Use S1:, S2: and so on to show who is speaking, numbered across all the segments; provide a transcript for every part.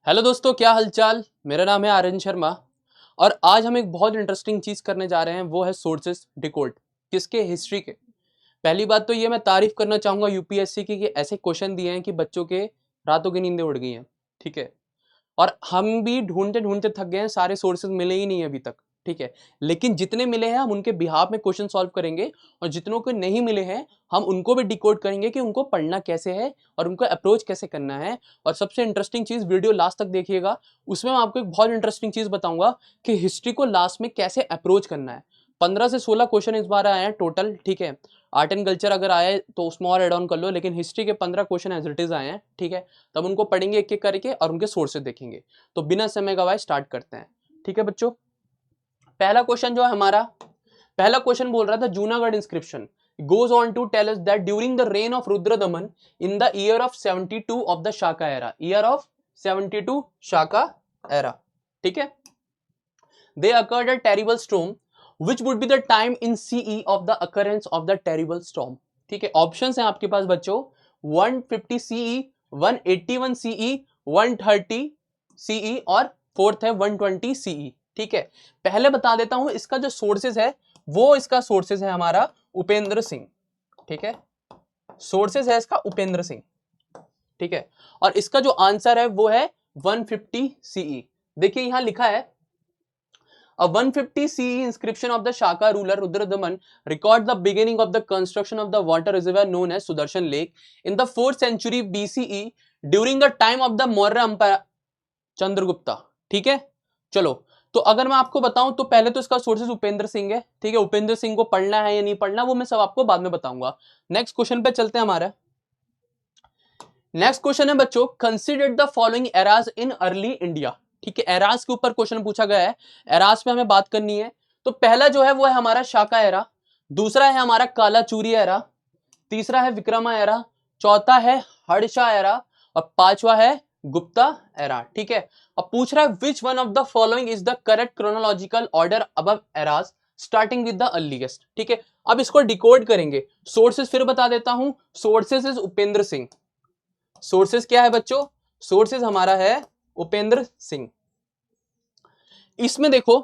S1: Hello दोस्तों, क्या हालचाल। मेरा नाम है आर्यन शर्मा और आज हम एक बहुत इंटरेस्टिंग चीज़ करने जा रहे हैं, वो है सोर्सेस डिकोड। किसके? हिस्ट्री के। पहली बात तो ये मैं तारीफ करना चाहूँगा यूपीएससी की कि ऐसे क्वेश्चन दिए हैं कि बच्चों के रातों की नींदें उड़ गई हैं। ठीक है। और हम भी ढूंढते ढूंढते थक गए हैं, सारे सोर्सेज मिले ही नहीं अभी तक। ठीक है। लेकिन जितने मिले हैं हम उनके बिहाफ में क्वेश्चन सॉल्व करेंगे, और जितनों को नहीं मिले हैं हम उनको भी डिकोड करेंगे कि उनको पढ़ना कैसे है और उनको अप्रोच कैसे करना है। और सबसे इंटरेस्टिंग चीज, वीडियो लास्ट तक देखिएगा, उसमें मैं आपको एक बहुत इंटरेस्टिंग चीज बताऊंगा कि हिस्ट्री को लास्ट में कैसे अप्रोच करना है। 15 से 16 क्वेश्चन इस बार आए हैं टोटल। ठीक है। आर्ट एंड कल्चर अगर आए तो उसमें और एड ऑन कर लो, लेकिन हिस्ट्री के 15 क्वेश्चन एज इट इज आए हैं। ठीक है। तब उनको पढ़ेंगे एक एक करके और उनके सोर्सेज देखेंगे। तो बिना समय गवाए स्टार्ट करते हैं। ठीक है बच्चों। पहला क्वेश्चन जो है हमारा, पहला क्वेश्चन बोल रहा था Junagadh inscription goes on to tell us that during the reign of Rudradaman in the year of 72 of the Shaka era, year of 72 Shaka era, ठीक है, they occurred a terrible storm which would be the time in CE of the occurrence of the terrible storm। ठीक है। Options हैं आपके पास बच्चों, 150 CE, 181 CE, 130 CE और fourth है 120 CE। ठीक है। पहले बता देता हूं इसका जो सोर्सेज है, वो इसका सोर्सेज है हमारा उपेंद्र सिंह। ठीक है। सोर्सेज है इसका उपेंद्र सिंह। ठीक है। और इसका जो आंसर है वो है 150 CE। देखिए यहां लिखा है, A 150 CE inscription of the Shaka ruler Rudradaman records the beginning of the construction of the water reservoir known as Sudarshan Lake in the 4th century BCE during the time of the Maurya Empire Chandragupta. ठीक है। चलो, तो अगर मैं आपको बताऊं तो पहले तो इसका सोर्सेज उपेंद्र सिंह है। ठीक है। उपेंद्र सिंह को पढ़ना है या नहीं पढ़ना वो मैं सब आपको बाद में बताऊंगा। नेक्स्ट क्वेश्चन पे चलते हैं हमारा। नेक्स्ट क्वेश्चन है बच्चों, consider the following eras in early India. ठीक है। एराज के ऊपर क्वेश्चन पूछा गया है, एराज पे हमें बात करनी है। तो पहला जो है वो है हमारा शाका एरा, दूसरा है हमारा कालाचूरी एरा, तीसरा है विक्रमा एरा, चौथा है हर्षा एरा और पांचवा है गुप्ता एरा। ठीक है। अब पूछ रहा है which one of the following is the correct chronological order above eras starting with the earliest. ठीक है। अब इसको डिकोड करेंगे। सोर्सेस फिर बता देता हूं, sources is Upendra Singh. Sources क्या है बच्चों? सोर्सेस हमारा है उपेंद्र सिंह। इसमें देखो,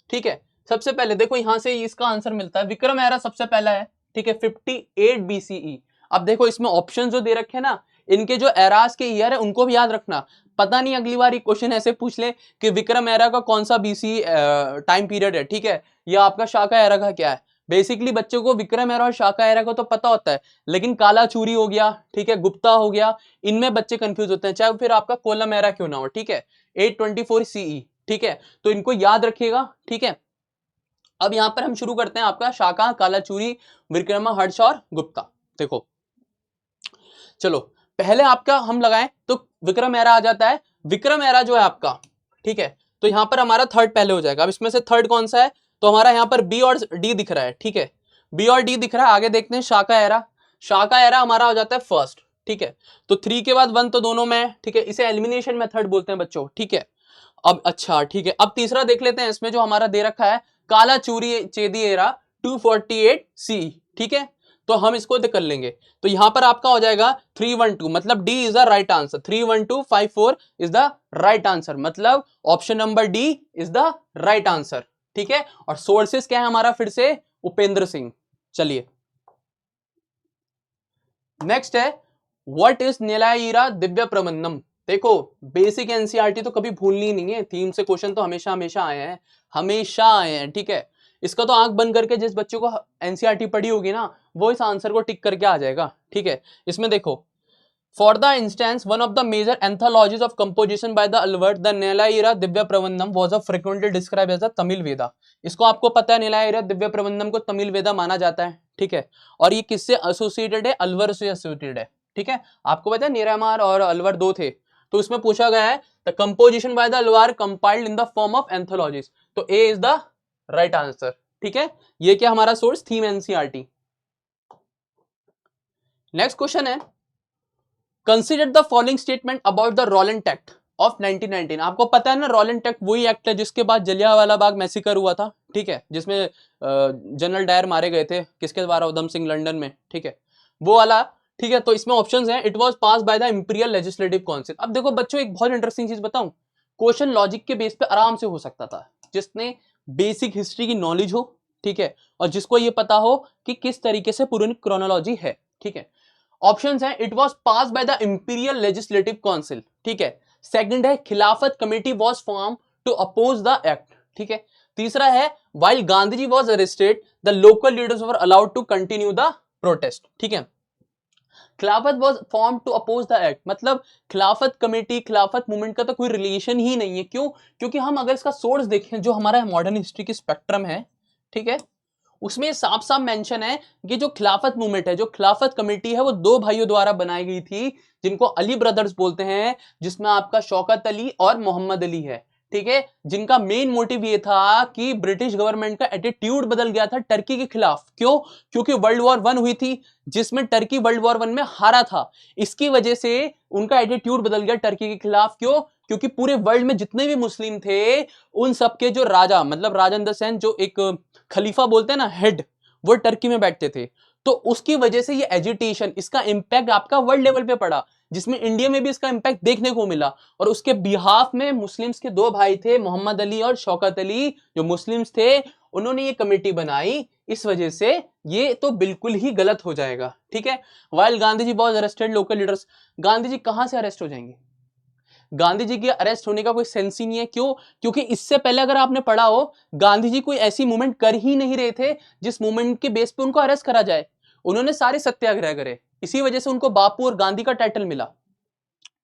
S1: ठीक है, सबसे पहले देखो यहां से इसका आंसर मिलता है, विक्रम एरा सबसे पहला है। ठीक है, 58 BCE। अब देखो इसमें ऑप्शन जो दे रखे हैं ना, इनके जो एरास के ईयर है उनको भी याद रखना। पता नहीं अगली बार क्वेश्चन ऐसे पूछ ले कि विक्रम एरा का कौन सा बीसी टाइम पीरियड है। ठीक है। या आपका शाका एरा का क्या है। बेसिकली बच्चों को विक्रम एरा और शाका एरा का तो पता होता है, लेकिन काला चूरी हो गया, ठीक है, गुप्ता हो गया, इनमें बच्चे कंफ्यूज होते हैं, चाहे फिर आपका कोलम एरा क्यों ना हो। ठीक है। 824 CE। ठीक है। तो इनको याद रखिएगा। ठीक है। अब यहां पर हम शुरू करते हैं आपका शाका, कालाचूरी, विक्रमा, हर्ष और गुप्ता। देखो चलो, पहले आपका हम लगाएं तो विक्रम एरा आ जाता है। विक्रम एरा जो है आपका, ठीक है, तो यहां पर हमारा थर्ड पहले हो जाएगा। अब इसमें से थर्ड कौन सा है? तो हमारा यहां पर बी और डी दिख रहा है। ठीक है। बी और डी दिख रहा है। आगे देखते हैं शाका एरा। शाका एरा हमारा हो जाता है फर्स्ट। ठीक है। तो 3 के बाद 1 तो दोनों में, ठीक है, इसे एलिमिनेशन मेथड बोलते हैं बच्चों। ठीक है। अब अच्छा ठीक है, अब तीसरा देख लेते हैं। इसमें जो हमारा दे रखा है काला चूरी चेदी एरा 248 CE। ठीक है। तो हम इसको कर लेंगे। तो यहां पर आपका हो जाएगा 312, मतलब D is the right answer. 31254 is the right answer, मतलब option number D is the right answer. ठीक है। और सोर्सेस क्या है हमारा? फिर से उपेंद्र सिंह। चलिए नेक्स्ट है, व्हाट इज नीलायरा दिव्य प्रबंधम। देखो बेसिक एनसीईआरटी तो कभी भूलनी नहीं है, थीम से क्वेश्चन तो हमेशा हमेशा आए हैं, हमेशा आए हैं। ठीक है। इसका तो आंख बंद करके जिस बच्चों को एनसीईआरटी पढ़ी होगी ना, वो इस आंसर को टिक करके आ जाएगा। ठीक है। इसमें देखो, for the instance one of the major anthologies of composition by the Alvars the Nalayira Divya Prabandham was a frequently describe as the Tamil Veda. इसको आपको पता है, नीलायरा दिव्य प्रबंधम को तमिल वेदा माना जाता है। ठीक है। और ये किससे एसोसिएटेड है? अलवर से एसोसिएटेड है। ठीक है। आपको पता है निरामार और अलवर दो थे, तो इसमें पूछा गया है the composition by the Alvar compiled in the form of anthologies, तो A is the right answer. ठीक है। ये क्या हमारा source? Theme NCERT. Next question है, consider the following statement about the Rowlatt Act of 1919। आपको पता है ना, रॉलेंट एक्ट वही एक्ट है जिसके बाद जलियांवाला बाग मैसेकर हुआ था। ठीक है। जिसमें जनरल डायर मारे गए थे, किसके द्वारा? उधम सिंह लंदन में। ठीक है। वो वाला ठीक है, तो इसमें ऑप्शंस हैं, it was pass by the imperial legislative council. अब देखो बच्चों, एक बहुत इंटरेस्टिंग चीज बताऊं, क्वेश्चन लॉजिक के बेस पे आराम से हो सकता था, जिसने बेसिक हिस्ट्री की नॉलेज हो, ठीक है, और जिसको ये पता हो कि किस तरीके से पूरी क्रोनोलॉजी है, ठीक है। ऑप्शंस हैं, it was pass by the imperial legislative council, ठीक है। सेकंड है, Khilafat committee was form to oppose the act, ठीक है। तीसरा है, while Gandhi ji was arrested the local leaders were allowed to continue the protest, ठीक है। Khilafat was form to oppose the act, मतलब खिलाफत कमेटी, खिलाफत मूवमेंट का तो कोई रिलेशन ही नहीं है। क्यों? क्योंकि हम अगर इसका सोर्स देखें, जो हमारा मॉडर्न हिस्ट्री की स्पेक्ट्रम है, ठीक है, उसमें साफ साफ मेंशन है कि जो खिलाफत मूवमेंट है, जो खिलाफत कमेटी है, वो दो भाइयों द्वारा बनाई गई थी, जिनको अली ब्रदर्स बोलते हैं, जिसमें आपका शौकत अली और मोहम्मद अली है, ठीक है, जिनका मेन मोटिव ये था कि ब्रिटिश गवर्नमेंट का एटीट्यूड बदल गया था टर्की के खिलाफ। क्यों? क्योंकि वर्ल्ड वॉर वन हुई थी, जिसमें टर्की वर्ल्ड वॉर वन में हारा था। इसकी वजह से उनका एटीट्यूड बदल गया टर्की के खिलाफ। क्यों? क्योंकि पूरे वर्ल्ड में जितने भी मुस्लिम थे, उन सबके जो राजा, मतलब राजा इन द सेंस जो एक खलीफा बोलते हैं ना, हेड, वो टर्की में बैठते थे। तो उसकी वजह से ये एजिटेशन, इसका इंपैक्ट आपका वर्ल्ड लेवल पे पड़ा, जिसमें इंडिया में भी इसका इंपैक्ट देखने को मिला। और उसके बिहाफ में मुस्लिम्स के दो भाई थे, मोहम्मद अली और शौकत अली, जो मुस्लिम्स थे, उन्होंने ये कमेटी बनाई। इस वजह से ये तो बिल्कुल ही गलत हो जाएगा, ठीक है। While Gandhi ji was arrested local leaders, Gandhi ji कहां से अरेस्ट हो जाएंगे? गांधी जी के अरेस्ट होने का कोई सेंस ही नहीं है। क्यों? क्योंकि इससे पहले अगर आपने पढ़ा हो, गांधी जी कोई ऐसी मूवमेंट कर ही नहीं रहे थे जिस मूवमेंट के बेस पे उनको अरेस्ट करा जाए। उन्होंने सारे सत्याग्रह करे, इसी वजह से उनको बापू और गांधी का टाइटल मिला,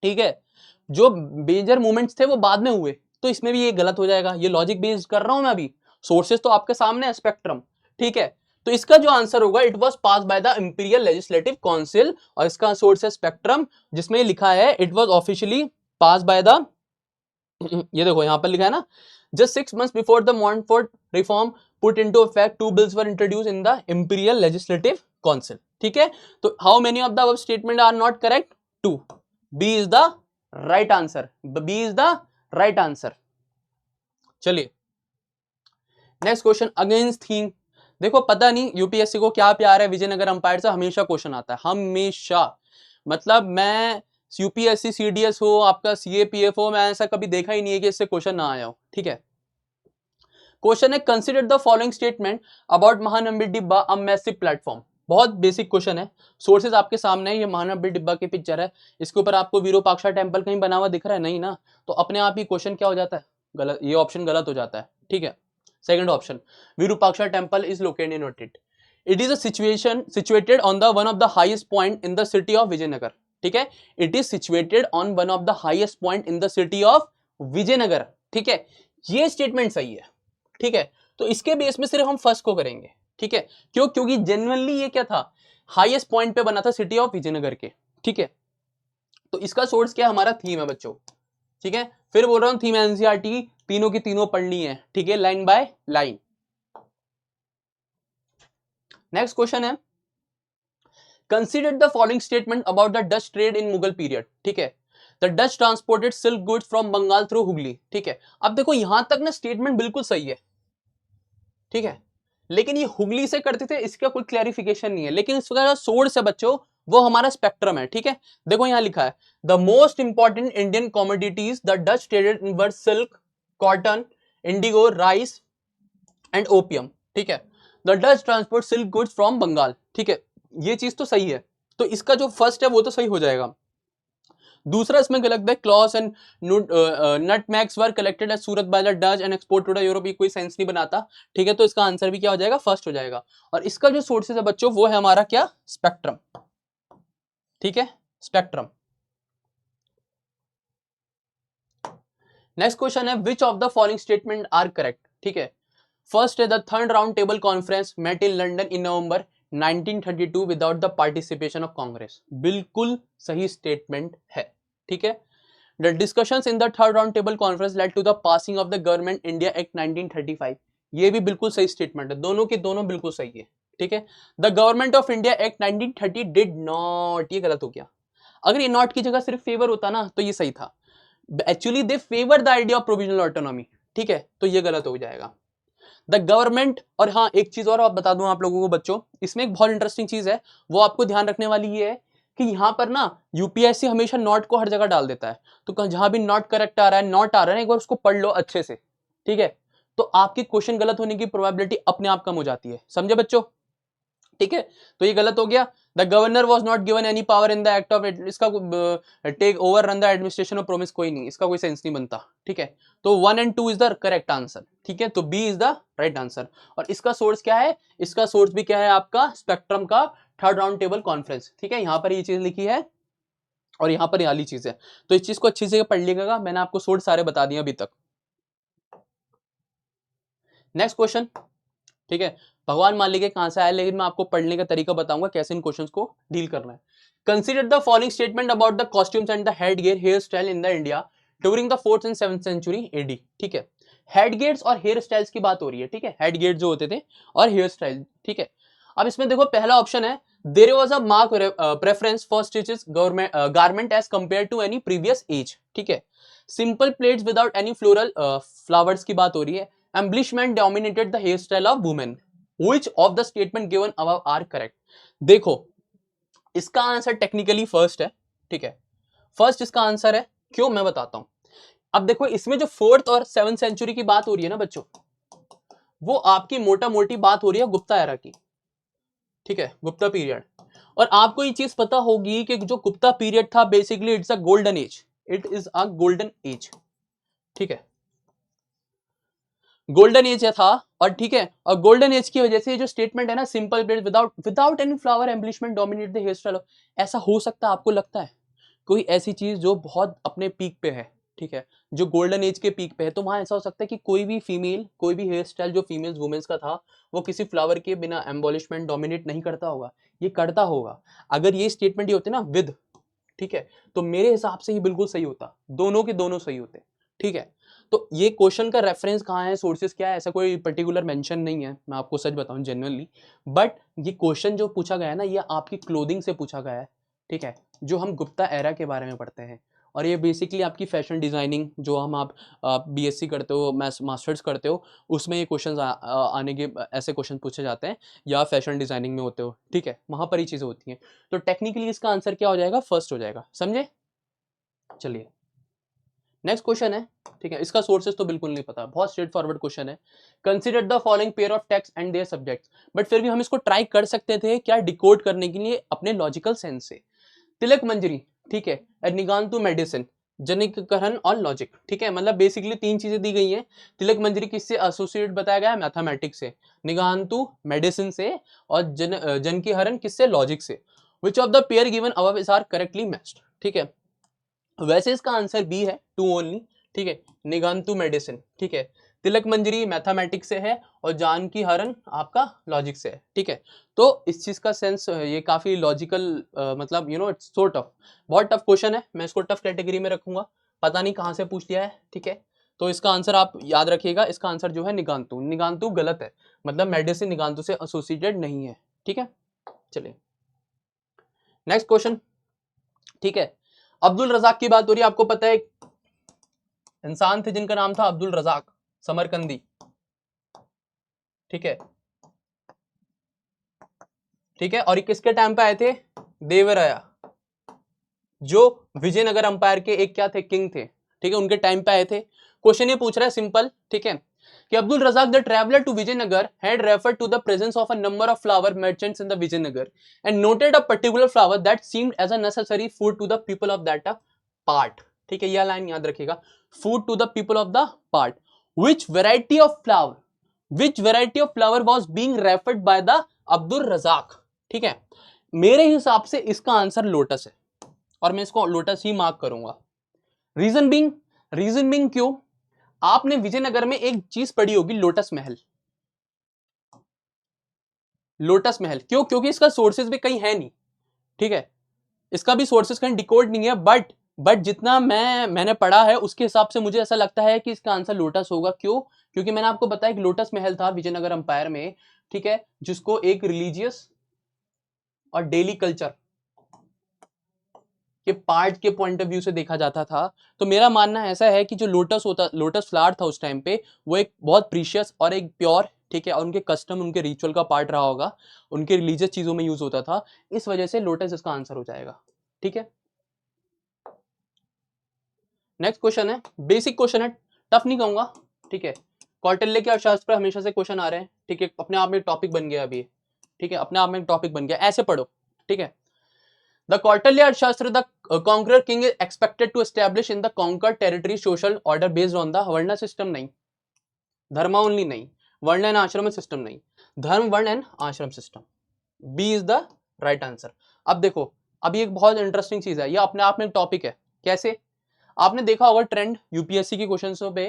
S1: ठीक है। जो मेजर मूवमेंट्स थे वो बाद में हुए, तो इसमें भी ये गलत हो जाएगा। ये लॉजिक बेस्ड कर रहा हूं मैं अभी, सोर्सेस तो आपके सामने है, स्पेक्ट्रम, ठीक है। तो इसका जो आंसर होगा, it was pass by the imperial legislative Council, और इसका सोर्स है स्पेक्ट्रम, जिसमें लिखा है it was officially pass by the ये देखो यहां पर लिखा है ना, just 6 months before the Montford reform put into effect, 2 bills were introduce in the imperial legislative council, ठीक है। तो how many of the above statement are not correct? 2। B is the right answer, B is the right answer. चलिए next question, against theme. देखो पता नहीं UPSC को क्या प्यार है, विजयनगर अंपायर से हमेशा क्वेश्चन आता है, हमेशा। मतलब मैं यूपीएससी सीडीएस हो, आपका सीएपीएफ हो, मैं ऐसा कभी देखा ही नहीं है कि इससे क्वेश्चन ना आया हो, ठीक है। क्वेश्चन है, consider the following statement about Mahanavami Dibba a massive platform. बहुत बेसिक क्वेश्चन है, सोर्सेज आपके सामने है, ये महानंबी डिब्बा की पिक्चर है, इसके ऊपर आपको विरूपाक्षा टेम्पल कहीं बना हुआ दिख रहा है? नहीं ना, तो अपने आप ही क्वेश्चन क्या हो जाता है, गलत, ये ऑप्शन गलत हो जाता है, ठीक है। Second option, Virupaksha temple is located in it, it is a situation situated on the one of the highest point in the city of Vijayanagar, ठीक है। It is situated on one of the highest point in the city of Vijayanagar, ठीक है। ये statement सही है, ठीक है। तो इसके बेस में सिर्फ हम फर्स्ट को करेंगे, ठीक है। क्यों? क्योंकि जनरली ये क्या था, हाईएस्ट पॉइंट पे बना था सिटी ऑफ विजयनगर के, ठीक है। तो इसका सोर्स क्या, हमारा थीम है बच्चों, ठीक है। फिर बोल रहा हूं, थीम एनसीईआरटी तीनों की तीनों पढ़नी है, ठीक है, line by line. Next question है, consider the following statement about the Dutch trade in Mughal period, ठीक है। The Dutch transported silk goods from Bengal through Hooghly, ठीक है। अब देखो यहां तक ना स्टेटमेंट बिल्कुल सही है, ठीक है, लेकिन ये हुगली से करते थे, इसका कोई क्लैरिफिकेशन नहीं है। लेकिन इसका सोर्स है बच्चों, वो हमारा स्पेक्ट्रम है, ठीक है। देखो यहां लिखा है, the most important Indian commodities the Dutch traded in were silk, cotton, indigo, rice and opium, ठीक है। The Dutch transport silk goods from Bengal, ठीक है, ये चीज तो सही है। तो इसका जो फर्स्ट है वो तो सही हो जाएगा। दूसरा इसमें गलत है, cloves and nutmegs were collected at Surat by the Dutch and export to the Europe, ये कोई सेंस नहीं बनाता, ठीक है। तो इसका आंसर भी क्या हो जाएगा, फर्स्ट हो जाएगा। और इसका जो सोर्सेज है बच्चों, वो है हमारा क्या, स्पेक्ट्रम, ठीक है, स्पेक्ट्रम। नेक्स्ट क्वेश्चन है, which of the following statement are correct, ठीक है। फर्स्ट है, the third round table conference met in London in November 1932 without the participation of Congress, बिल्कुल सही स्टेटमेंट है, ठीक है। The discussions in the third round table conference led to the passing of the Government India Act 1935, ये भी बिल्कुल सही statement है, दोनों के दोनों बिल्कुल सही है, ठीक है। The government of India act 1930 did not, ये गलत हो गया। अगर ये नॉट की जगह सिर्फ फेवर होता ना तो ये सही था। Actually they favour the idea of provisional autonomy, ठीक है, तो ये गलत हो जाएगा। द गवर्नमेंट, और हाँ एक चीज और आप बता दूं आप लोगों को बच्चों, इसमें एक बहुत इंटरेस्टिंग चीज है, वो आपको ध्यान रखने वाली ये है कि यहाँ पर ना यूपीएससी हमेशा नॉट को हर जगह डाल देता है, तो जहां भी नॉट करेक्ट आ रहा है, नॉट आ रहा है, एक बार उसको पढ़ लो अच्छे से, ठीक है, तो आपकी क्वेश्चन गलत होने की प्रोबेबिलिटी अपने आप कम हो जाती है, समझे बच्चों, ठीक है। तो ये गलत हो गया, the governor was not given any power in the act of, इसका take over run the administration of promise, कोई नहीं, इसका कोई सेंस नहीं बनता, ठीक है। तो 1 and 2 is the correct answer, ठीक है, तो B is the right answer. और इसका सोर्स क्या है, इसका सोर्स भी क्या है आपका स्पेक्ट्रम का थर्ड राउंड टेबल कॉन्फ्रेंस, ठीक है, यहां पर ये चीज लिखी है और यहां पर ये वाली चीज है, तो इस चीज को अच्छी से पढ़ लीजिएगा, मैंने आपको सोर्स सारे बता दिए अभी तक। नेक्स्ट क्वेश्चन, ठीक है, भगवान मान लीजिए कहां से आया, लेकिन मैं आपको पढ़ने का तरीका बताऊंगा कैसे इन क्वेश्चंस को डील करना है। Consider the following statement about the costumes and the head gear hair style in the India during the 4th and 7th century AD, ठीक है, हेड गियर्स और हेयर स्टाइल्स की बात हो रही है, ठीक है, हेड गियर जो होते थे और हेयर स्टाइल, ठीक है। अब इसमें देखो पहला ऑप्शन है, there was a mark preference for stitches government garment as compare to any previous age, ठीक है, simple plates without any floral flowers की बात हो रही है, embellishment dominated the hair style of women, Which of the statement given above are correct? देखो इसका answer technically first है, ठीक है, फर्स्ट इसका आंसर है, क्यों मैं बताता हूं। अब देखो इसमें जो 4th और 7th सेंचुरी की बात हो रही है ना बच्चों, वो आपकी मोटा मोटी बात हो रही है गुप्ता एरा की, ठीक है, गुप्ता पीरियड। और आपको ये चीज पता होगी कि जो गुप्ता पीरियड था basically it's a golden age, it is a golden age, ठीक है, गोल्डन एज था, और ठीक है, और गोल्डन एज की वजह से जो स्टेटमेंट है ना, simple plate without any flower embellishment dominate the hair style, ऐसा हो सकता है, आपको लगता है कोई ऐसी चीज जो बहुत अपने पीक पे है, ठीक है, जो गोल्डन एज के पीक पे है, तो वहां ऐसा हो सकता है कि कोई भी फीमेल, कोई भी हेयर स्टाइल जो फीमेल्स वुमेन्स का था, वो किसी फ्लावर के बिना एम्बॉलिशमेंट डोमिनेट नहीं करता होगा, ये करता होगा। अगर ये स्टेटमेंट ये होते ना विद, ठीक है, तो मेरे हिसाब से ही बिल्कुल सही होता, दोनों के दोनों सही होते, ठीक है। तो ये क्वेश्चन का रेफरेंस कहाँ है, सोर्सेज क्या है, ऐसा कोई पर्टिकुलर मेंशन नहीं है, मैं आपको सच बताऊं जेन्युइनली, बट ये क्वेश्चन जो पूछा गया है ना, ये आपकी क्लोथिंग से पूछा गया है, ठीक है, जो हम गुप्ता एरा के बारे में पढ़ते हैं, और ये बेसिकली आपकी फैशन डिजाइनिंग जो हम आप बीएससी करते हो, मास्टर्स करते हो, उसमें ये क्वेश्चन आने के ऐसे क्वेश्चन पूछे जाते हैं, या फैशन डिजाइनिंग में होते हो, ठीक है, वहां पर ही चीजें होती हैं। तो टेक्निकली इसका आंसर क्या हो जाएगा, फर्स्ट हो जाएगा, समझे। चलिए नेक्स्ट क्वेश्चन है, ठीक है, इसका सोर्सेज तो बिल्कुल नहीं पता, बहुत स्ट्रेट फॉरवर्ड क्वेश्चन है। Consider the following pair of text and their subjects, but फिर भी हम इसको ट्राई कर सकते थे क्या, डिकोड करने के लिए अपने लॉजिकल सेंस से। तिलक मंजरी, ठीक है, निगांतु मेडिसिन, जनिककरण और लॉजिक, ठीक है, मतलब बेसिकली 3 चीजें दी गई हैं। तिलक मंजरी किससे एसोसिएट बताया गया है, मैथमेटिक्स से, निगांतु मेडिसिन से, और जनकीहरण किससे, लॉजिक से। Which of the pair given above is are correctly matched, ठीक है, वैसे इसका आंसर बी है, 2 ओनली, ठीक है, निगांतु मेडिसिन, ठीक है, तिलक मंजरी मैथमेटिक्स से है, और जानकी हरण आपका लॉजिक से है, ठीक है। तो इस चीज का सेंस ये काफी लॉजिकल, मतलब you know it's so tough, बहुत टफ क्वेश्चन है, मैं इसको टफ कैटेगरी में रखूंगा, पता नहीं कहां से पूछ लिया है, ठीक है। तो इसका आंसर आप याद रखिएगा, इसका आंसर जो है निगांतु, निगांतु गलत है, मतलब मेडिसिन निगांतु से एसोसिएटेड नहीं है, ठीक है। चलिए नेक्स्ट क्वेश्चन, ठीक है, अब्दुल रजाक की बात हो रही है, आपको पता है इंसान थे जिनका नाम था अब्दुल रजाक समरकंदी, ठीक है, ठीक है, और ये किसके टाइम पे आए थे, देवराया, जो विजयनगर अंपायर के एक क्या थे, किंग थे, ठीक है, उनके टाइम पे आए थे। क्वेश्चन ये पूछ रहा है सिंपल, ठीक है, कि Abdul Razzaq the traveller to Vijayanagar had referred to the presence of a number of flower merchants in the Vijayanagar and noted a particular flower that seemed as a necessary food to the people of that part, ठीक है, यह line याद रखिएगा, food to the people of the part, which variety of flower, which variety of flower was being referred by the Abdul Razzaq, ठीक है, मेरे हिसाब से इसका आंसर लोटस है, और मैं इसको लोटस ही मार्क करूंगा। रीजन बिंग क्यों, आपने विजयनगर में एक चीज पढ़ी होगी, लोटस महल, लोटस महल क्यों, क्योंकि इसका सोर्सेज भी कहीं है नहीं, ठीक है, इसका भी सोर्सेज कहीं डिकोड नहीं है, बट जितना मैंने पढ़ा है उसके हिसाब से मुझे ऐसा लगता है कि इसका आंसर लोटस होगा। क्यों, क्योंकि मैंने आपको बताया कि लोटस महल था विजयनगर अंपायर में, ठीक है, जिसको एक रिलीजियस और डेली कल्चर के पार्ट के पॉइंट ऑफ व्यू से देखा जाता था। तो मेरा मानना ऐसा है कि जो लोटस फ्लावर था उस टाइम पे, वो एक बहुत प्रीशियस और एक प्योर, ठीक है, और उनके कस्टम, उनके रिचुअल का पार्ट रहा होगा, उनके रिलीजियस चीजों में यूज होता था, इस वजह से लोटस इसका आंसर हो जाएगा। ठीक है, नेक्स्ट क्वेश्चन है, बेसिक क्वेश्चन है, टफ नहीं कहूंगा। ठीक है, कौटिल्य के अर्थशास्त्र पर हमेशा से क्वेश्चन आ रहे हैं। ठीक है, अपने आप में टॉपिक बन गया अभी। ठीक है, अपने आप में टॉपिक बन गया, ऐसे पढ़ो। ठीक है, the Kautilya Arthashastra, the conqueror king is expected to establish in the conquered territory social order based on the varna system, नहीं, धर्म ओनली नहीं, वर्ण एंड आश्रम सिस्टम नहीं, धर्म varna and ashrama system, B is the right answer. अब देखो, अभी एक बहुत इंटरेस्टिंग चीज है, ये अपने आप में एक टॉपिक है। कैसे? आपने देखा होगा ट्रेंड, यूपीएससी के क्वेश्चंस पे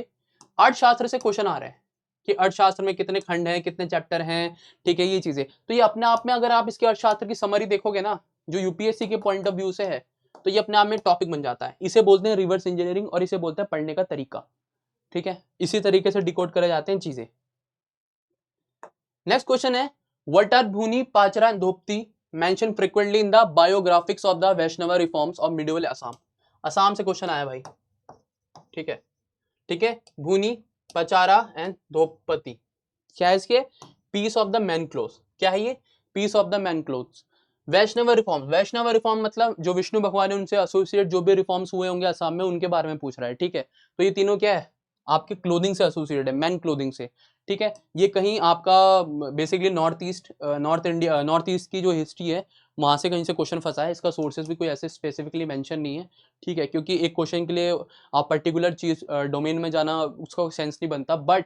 S1: अर्थशास्त्र से क्वेश्चन आ रहे हैं कि अर्थशास्त्र में कितने खंड हैं, कितने चैप्टर हैं। ठीक है, ये चीजें, तो ये अपने आप में, अगर आप इसके अर्थशास्त्र की समरी देखोगे ना, जो यूपीएससी के पॉइंट ऑफ व्यू से है, तो ये अपने आप में टॉपिक बन जाता है। इसे बोलते हैं रिवर्स इंजीनियरिंग, और इसे बोलते हैं पढ़ने का तरीका। ठीक है, इसी तरीके से डिकोड करे जाते हैं चीजें। नेक्स्ट क्वेश्चन है, what are bhuni, pachra and dhopti mention frequently in the biographics of the Vaishnav reforms of medieval Assam. Assam से क्वेश्चन आया भाई। ठीक है, ठीक है, भूनी, पचारा एंड धोपती, क्या है इसके? Piece of the man cloth. क्या है ये? Piece of the man cloth. Vaishnav reform, Vaishnav reform मतलब जो विष्णु भगवान है उनसे एसोसिएट जो भी रिफॉर्म्स हुए होंगे असम में, उनके बारे में पूछ रहा है। ठीक है, तो ये तीनों क्या है? आपके क्लोथिंग से एसोसिएटेड है, मैन क्लोथिंग से। ठीक है, ये कहीं आपका basically north east, north India, north east की जो हिस्ट्री है वहां से कहीं से क्वेश्चन फंसा है। इसका सोर्सेज भी कोई ऐसे स्पेसिफिकली मेंशन नहीं है। ठीक है, क्योंकि एक क्वेश्चन के लिए आप पर्टिकुलर चीज डोमेन में जाना, उसका सेंस नहीं बनता। बट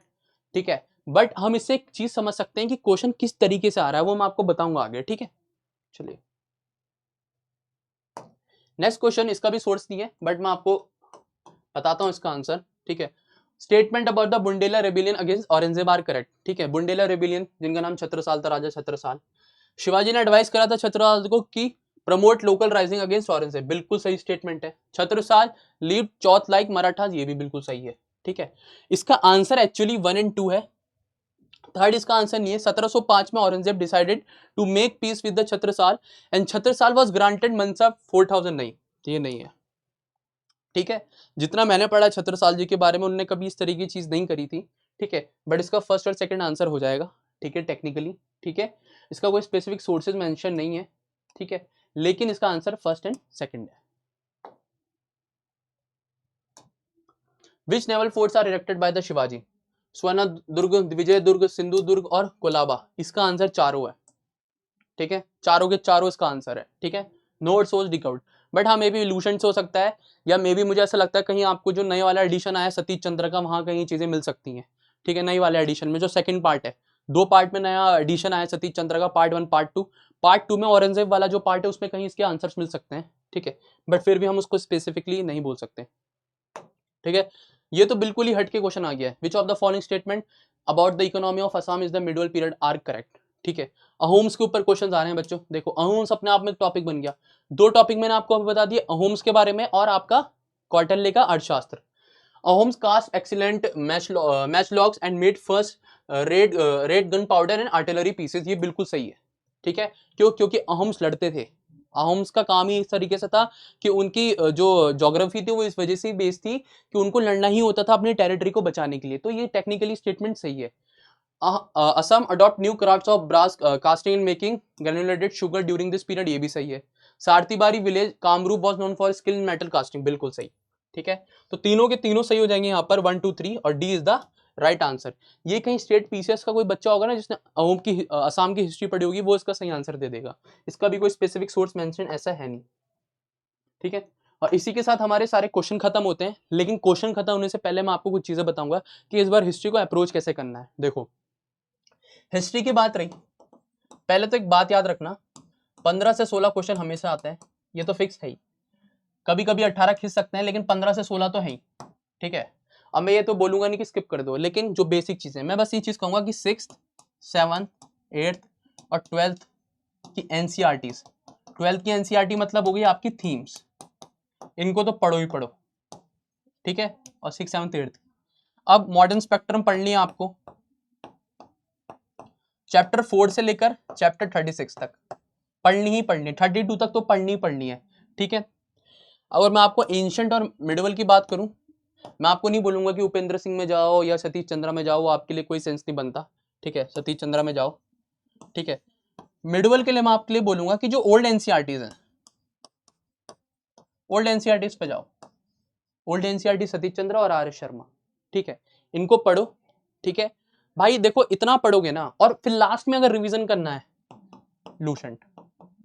S1: ठीक है, बट हम इससे एक चीज समझ सकते हैं कि क्वेश्चन किस तरीके से आ रहा है, वो मैं आपको बताऊंगा आगे। ठीक है, चलिए नेक्स्ट क्वेश्चन, इसका भी सोर्स नहीं है बट मैं आपको बताता हूं इसका आंसर। ठीक है, statement about the Bundela rebellion against Aurangzeb correct. ठीक है, बुंडेला रेबिलियन, जिनका नाम छत्रसाल था, राजा छत्रसाल, शिवाजी ने एडवाइस करा था छत्रसाल को कि promote local rising against Aurangzeb, बिल्कुल सही स्टेटमेंट है। छत्रसाल लीव चौथ लाइक मराठास, ये भी बिल्कुल सही है। ठीक है, इसका आंसर एक्चुअली 1 एंड 2 है, थर्ड इसका आंसर नहीं है। 1705 में Aurangzeb decided to make peace with the Chhatrasal and Chhatrasal was granted mansab 4000, नहीं, ये नहीं है। ठीक है, जितना मैंने पढ़ा छत्रसाल जी के बारे में, उन्होंने कभी इस तरह की चीज नहीं करी थी। ठीक है, बट इसका फर्स्ट और सेकंड आंसर हो जाएगा। ठीक है, टेक्निकली। ठीक है, इसका कोई स्पेसिफिक सोर्सेज मेंशन नहीं है। ठीक है, लेकिन इसका आंसर फर्स्ट एंड सेकंड है। Which naval forts are erected by the Shivaji? Swarnadurg, विजय दुर्ग, सिंधु दुर्ग और कोलाबा। इसका आंसर चारों है। ठीक है, चारों के चारों इसका आंसर है। ठीक है, नो सोर्स डिकाउट, बट हाँ मे बी इल्यूशन से हो सकता है, या मे बी मुझे ऐसा लगता है कहीं आपको जो नए वाला एडिशन आया सतीश चंद्र का, वहां कहीं चीजें मिल सकती हैं। ठीक है, नई वाले एडिशन में जो सेकंड पार्ट है, 2 पार्ट में नया एडिशन आया सतीश चंद्र का, पार्ट 1 पार्ट 2। पार्ट 2 में औरंगजेब वाला जो पार्ट है उसमें कहीं इसके आंसर्स मिल सकते हैं। ठीक है, बट फिर भी हम उसको स्पेसिफिकली नहीं बोल सकते। ठीक है, ये तो बिल्कुल ही हटके क्वेश्चन आ गया है। Which of the following statement about the economy of Assam is the middle period are correct? ठीक है, अहोम्स के ऊपर क्वेश्चन आ रहे हैं बच्चों। देखो, अहोम्स अपने आप में टॉपिक बन गया। 2 टॉपिक मैंने आपको बता दिए, अहोम्स के बारे में और आपका कौटिल्य का Arthashastra. Ahoms cast excellent match logs and made first red gunpowder and artillery pieces, ये बिल्कुल सही है। ठीक है, क्यों? क्योंकि अहोम्स लड़ते थे। अहोम्स का काम ही इस तरीके से था कि उनकी जो ज्योग्राफी थी वो इस वजह से बेस्ड थी कि उनको लड़ना ही होता था अपनी टेरिटरी को बचाने के लिए। तो ये टेक्निकली स्टेटमेंट सही है। Assam adopt new crafts of brass casting and making granulated sugar during this period, ये भी सही है। Sarthebari village Kamrup was known for skill in metal casting, बिल्कुल सही। ठीक है, तो तीनों के तीनों सही हो जाएंगे यहाँ पर, 1 2 3, और D is the right answer. ये कहीं स्टेट पीसीएस का कोई बच्चा होगा ना जिसने अहोम की असम की हिस्ट्री पढ़ी होगी, वो इसका सही आंसर दे देगा। इसका भी कोई स्पेसिफिक सोर्स मेंशन ऐसा है नहीं। ठीक है, और इसी के साथ हमारे सारे क्वेश्चन खत्म होते हैं। लेकिन क्वेश्चन खत्म होने से पहले मैं आपको कुछ चीजें बताऊंगा कि इस बार हिस्ट्री को अप्रोच कैसे करना है। देखो, हिस्ट्री की बात रही, पहले तो एक बात याद रखना, 15 से 16 क्वेश्चन हमेशा आते हैं, ये तो फिक्स है ही। कभी कभी 18 खींच सकते हैं, लेकिन 15 से 16 तो है ही। ठीक है, अब मैं ये तो बोलूंगा नहीं कि स्किप कर दो, लेकिन जो बेसिक चीजें, मैं बस ये चीज कहूंगा कि 6th 7th 8th और 12th की एनसीईआरटीज, 12th की एनसीईआरटी मतलब हो गई आपकी थीम्स, इनको तो पढ़ो ही पढ़ो। ठीक है, और 6th 7th 8th। अब मॉडर्न स्पेक्ट्रम पढ़नी है आपको, चैप्टर 4 से लेकर चैप्टर 36 तक पढ़नी ही पढ़नी, 32 तक तो पढ़नी ही पढ़नी है। ठीक है, अगर मैं आपको एंशिएंट और मिडिवल की बात करूं, मैं आपको नहीं बोलूंगा कि उपेंद्र सिंह में जाओ या सतीश चंद्र में जाओ, वो आपके लिए कोई सेंस नहीं बनता। ठीक ठीक है, सतीश चंद्रा में जाओ। ठीक है, मिडवल के लिए मैं आपके लिए बोलूंगा कि जो ओल्ड एनसीईआरटीज हैं, ओल्ड एनसीईआरटीज पे जाओ। ओल्ड एनसीईआरटी सतीश चंद्रा और आर एस शर्मा, ठीक है, इनको पढ़ो। ठीक है भाई, देखो इतना पढ़ोगे ना, और फिर लास्ट में अगर रिवीजन करना है, लूसेंट,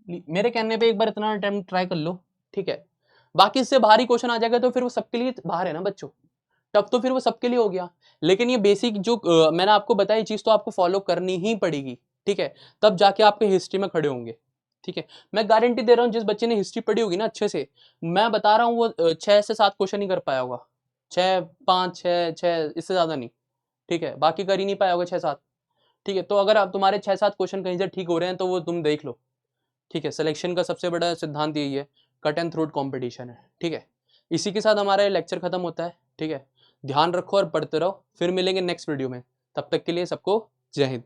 S1: मेरे कहने पे एक बार इतना अटेम्प्ट ट्राई कर लो। ठीक है, बाकी इससे भारी क्वेश्चन आ जाएगा तो फिर वो सबके लिए बाहर है ना बच्चों, तब तो फिर वो सबके लिए हो गया। लेकिन ये बेसिक जो मैंने आपको बताई चीज तो आपको फॉलो करनी ही पड़ेगी। ठीक है, तब जाके आपके हिस्ट्री में खड़े होंगे। ठीक है, मैं गारंटी दे रहा हूँ जिस बच्चे ने हिस्ट्री पढ़ी होगी ना अच्छे से, मैं बता रहा हूँ वो 6 से 7 क्वेश्चन ही कर पाया होगा। 6, 5, 6, इससे ज्यादा नहीं। ठीक है, बाकी कर ही नहीं पाया होगा 6-7। ठीक है, तो अगर आप तुम्हारे 6-7 क्वेश्चन कहीं से ठीक हो रहे हैं तो वो तुम देख लो। ठीक है, सिलेक्शन का सबसे बड़ा सिद्धांत यही है, कट एंड थ्रोट कंपटीशन है। ठीक है, इसी के साथ हमारा लेक्चर खत्म होता है। ठीक है, ध्यान रखो और पढ़ते रहो, फिर मिलेंगे नेक्स्ट वीडियो में। तब तक के लिए सबको जय हिंद।